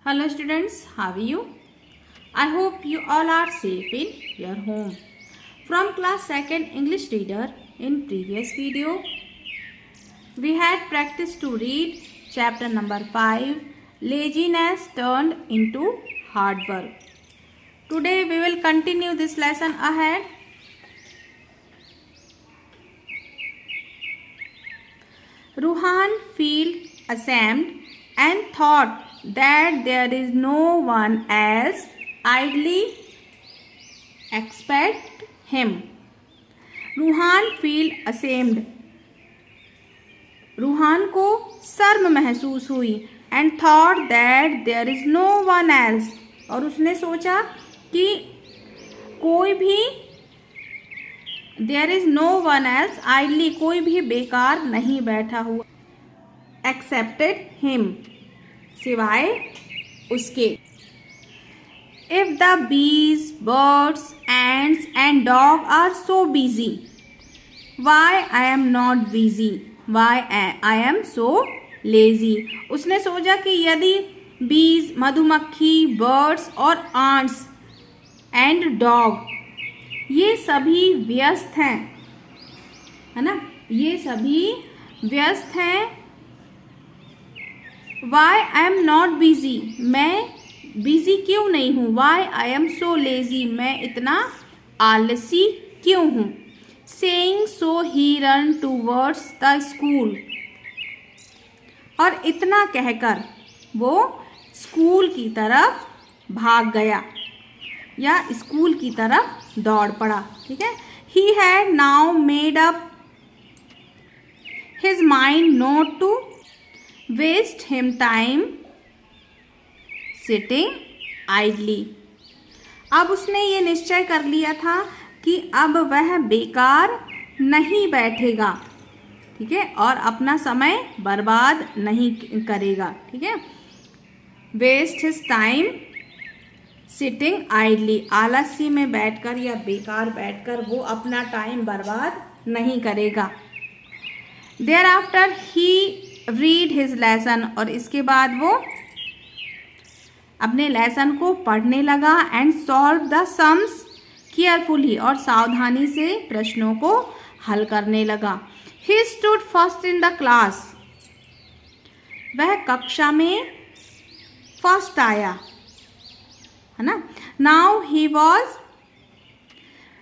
Hello students, how are you? I hope you all are safe in your home. From class 2nd English reader, in previous video, we had practiced to read chapter number 5, Laziness Turned into Hard Work. Today we will continue this lesson ahead. Ruhan felt ashamed and thought that there is no one else idly expect him. Ruhan feel ashamed, Ruhan को शर्म महसूस हुई and thought that there is no one else, और उसने सोचा कि कोई भी there is no one else idly, कोई भी बेकार नहीं बैठा हुआ, एक्सेप्टेड हिम, सिवाय उसके. If the bees, birds, ants and dog are so busy, why I am not busy, why I am so lazy. उसने सोचा कि यदि बीज, मधुमक्खी, बर्ड्स और ants एंड डॉग ये सभी व्यस्त हैं, है ना, ये सभी व्यस्त हैं, why I am not busy, मैं बिजी क्यों नहीं हूँ, why I am so lazy, मैं इतना आलसी क्यों हूँ. Saying so he run towards the school, और इतना कहकर वो स्कूल की तरफ भाग गया या स्कूल की तरफ दौड़ पड़ा. ठीक है. He had now made up his mind not to waste him time sitting idly. अब उसने ये निश्चय कर लिया था कि अब वह बेकार नहीं बैठेगा, ठीक है, और अपना समय बर्बाद नहीं करेगा. ठीक है. Waste his time sitting idly, आलस्य में बैठकर या बेकार बैठकर वो अपना टाइम बर्बाद नहीं करेगा. Thereafter he read his lesson, और इसके बाद वो अपने लेसन को पढ़ने लगा. And solve the sums carefully, और सावधानी से प्रश्नों को हल करने लगा. He stood first in the class, वह कक्षा में फर्स्ट आया, है ना. Now he was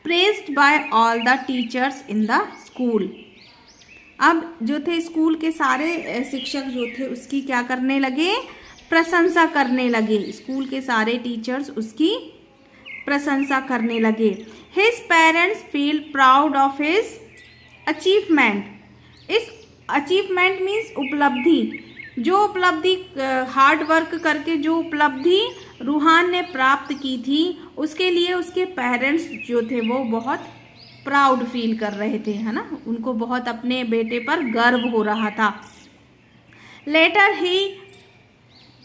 praised by all the teachers in the school. अब जो थे स्कूल के सारे शिक्षक जो थे उसकी क्या करने लगे, प्रशंसा करने लगे. स्कूल के सारे टीचर्स उसकी प्रशंसा करने लगे. His parents feel proud of his achievement. इस अचीवमेंट मीन्स उपलब्धि, जो उपलब्धि हार्ड वर्क करके जो उपलब्धि रूहान ने प्राप्त की थी उसके लिए उसके पेरेंट्स जो थे वो बहुत प्राउड फील कर रहे थे, है ना. उनको बहुत अपने बेटे पर गर्व हो रहा था. Later he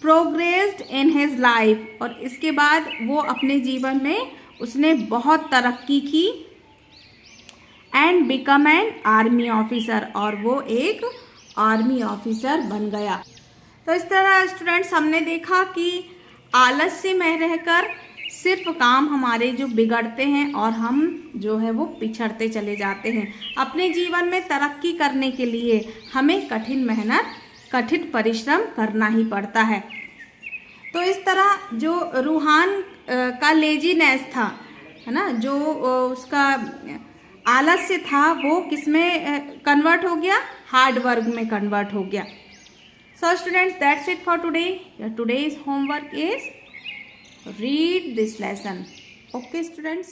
progressed in his life, और इसके बाद वो अपने जीवन में उसने बहुत तरक्की की. And become an army officer, और वो एक आर्मी ऑफिसर बन गया. तो इस तरह स्टूडेंट्स हमने देखा कि आलस्य में रहकर सिर्फ काम हमारे जो बिगड़ते हैं और हम जो है वो पिछड़ते चले जाते हैं. अपने जीवन में तरक्की करने के लिए हमें कठिन मेहनत, कठिन परिश्रम करना ही पड़ता है. तो इस तरह जो रूहान का लेजीनेस था, है ना, जो उसका आलस्य था वो किस में कन्वर्ट हो गया, हार्ड वर्क में कन्वर्ट हो गया. So students, that's it for today. Today's homework is read this lesson. Okay students.